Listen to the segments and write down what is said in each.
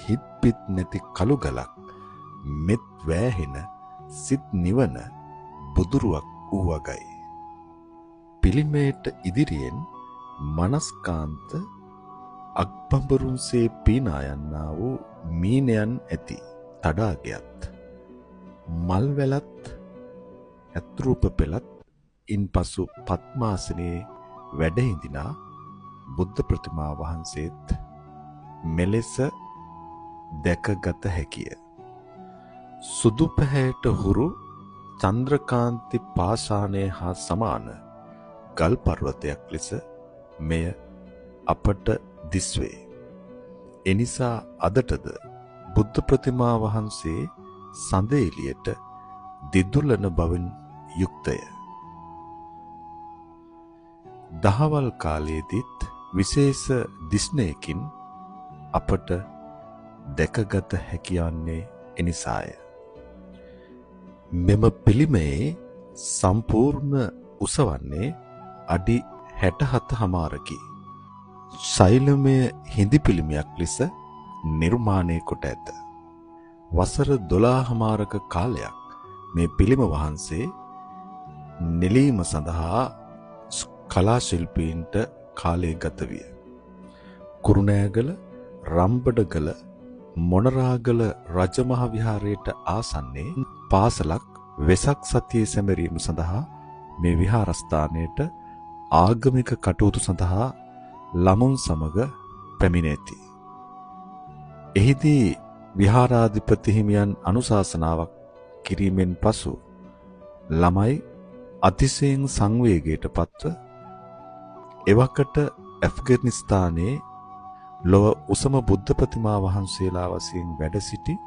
හිත් පිත් නැති කළු ගලක් මෙත් වෑහෙන සිත් නිවන බුදුරුවක් වූ වගයි. පිළිමයට ඉදිරියෙන් මනස්කාන්ත අක්බඹරුන්සේ පීනා යන්නා වූ මීනයන් ඇති තඩාගයත් මල්වැලත් ඇත්රූප පෙළත් ඉන්පසු පద్මාසනයේ වැඩ හිඳිනා බුද්ධ ප්‍රතිමා වහන්සේත් මෙලෙස දැකගත හැකිය. සුදු පැහැයට හුරු චන්ද්‍රකාන්ති පාෂාණය හා සමාන ගල් පර්වතයක් ලෙස මෙය අපට දිස්වේ. එනිසා අදටද බුද්ධ ප්‍රතිමා වහන්සේ සඳ එළියට දිදුලන බවින් යුක්තය. දහවල් කාලයේදීත් විශේෂ දිස්නයකින් අපට දැකගත හැකියන්නේ එනිසාය. මෙම පිළිමයේ සම්පූර්ණ උස වන්නේ අඩි 67 හමාරකි. ශෛලමය හිඳි පිළිමයක් ලෙස නිර්මාණය කොට ඇත. වසර 12 හමාරක කාලයක් මේ පිළිම වහන්සේ නෙලීම සඳහා කලා ශිල්පීන්ට කාලය ගත විය. කුරුණෑගල, රම්බඩගල, මොනරාගල රජමහ විහාරයට ආසන්නයේ පාසලක් වෙසක් සතියේ සැමරීම සඳහා මේ විහාරස්ථානයට ආගමික කටයුතු සඳහා ළමුන් සමග පැමිණ ඇති. එහිදී විහාරාධිපති හිමියන් අනුශාසනාවක් කිරීමෙන් පසු ළමයි අතිශයින් සංවේගයට පත්ව එවකට ඇෆ්ගනිස්තානයේ ලොව උසම බුද්ධ ප්‍රතිමා වහන්සේලා වශයෙන් වැඩ සිටි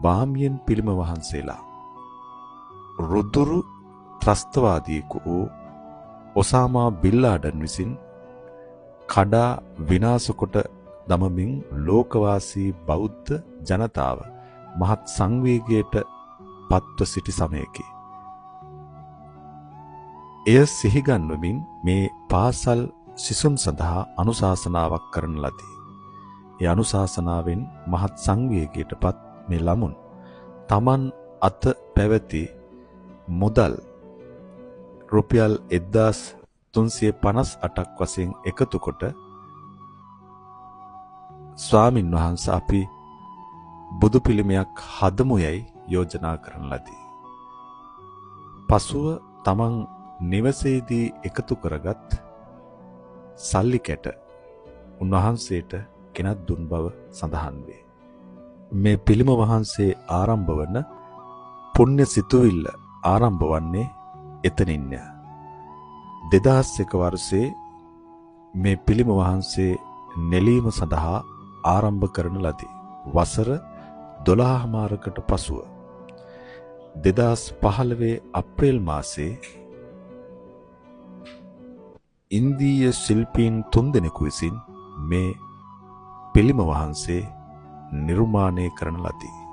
බාමියන් පිළිම වහන්සේලා රුදුරු ත්‍රස්තවාදීකු වූ ඔසාමා බින් ලාඩන් විසින් කඩා විනාශ කොට දමමින් ලෝකවාසී බෞද්ධ ජනතාව මහත් සංවේගයට පත්ව සිටි සමයකි. එය සිහිගන්වමින් මේ පාසල් සිසුන් සඳහා අනුශාසනාවක් කරන ලදී. ඒ අනුශාසනාවෙන් මහත් සංවේගයට පත් මේ ළමුන් තමන් අත පැවති මුදල් රුපියල් 1358ක් වශයෙන් එකතු කොට ස්වාමින් වහන්සේ අපි බුදු පිළිමයක් හදමු යයි යෝජනා කරන ලදී. පසුව තමන් නිවසේදී එකතු කරගත් සල්ලි කැට උන්වහන්සේට ගෙනත් දුන් බව සඳහන් වේ. මේ පිළිම වහන්සේ ආරම්භ වන පුණ්‍ය සිතුවිල්ල ආරම්භ වන්නේ එතනින්ය. 2001 වර්ෂයේ මේ පිළිම වහන්සේ නෙලීම සඳහා ආරම්භ කරන ලදී. වසර 12 මාරකට පසුව 2015 අප්‍රේල් මාසයේ ඉන්දීය ශිල්පීන් 3 දෙනෙකු විසින් මේ පිළිම වහන්සේ නිර්මාණය කරන ලදී.